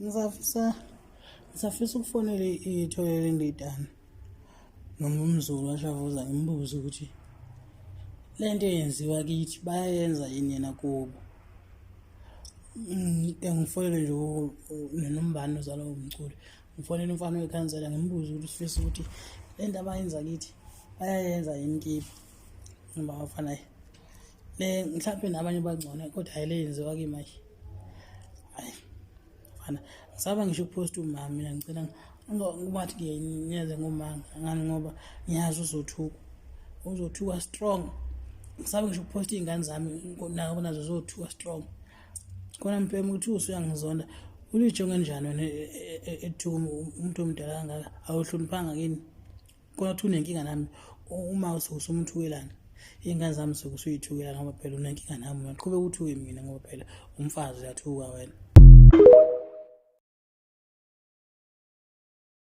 Ngisafisa ukufonela itholele indidana noma umzulu washavuza ngimbuze ukuthi lento eyenziwa kithi bayayenza yini yena kubo. Ngifonele nje nombani ozalo umculo. Ngifonele umfana wekhansela ngimbuze ukuthi sifisa ukuthi lento abayenza kithi bayayenza yini kibo. Ngoba bafana le mhlawumbe nabanye bangcona kodwa hayi le yenziwa kimi manje. Hayi. Mfana ngisaba ngisho ukuposta umama mina ngicela ngobathi ngiyenze ngomanga ngani ngoba ngiyazi uzothuka strong. Ngisaba ngisho ukuposta izingane zami nazo zothuka strong. Khona mpema ukuthi usuyangizonda ulijonge kanjani wena ethuka umuntu omdala kangaka awuhloniphanga kini. Khona uthi unenkinga nami uma usumthukelana izingane zami usuyithukela ngoba phela unenkinga nami uyaqhubeka uthuke mina ngoba phela umfazi uyathuka wena.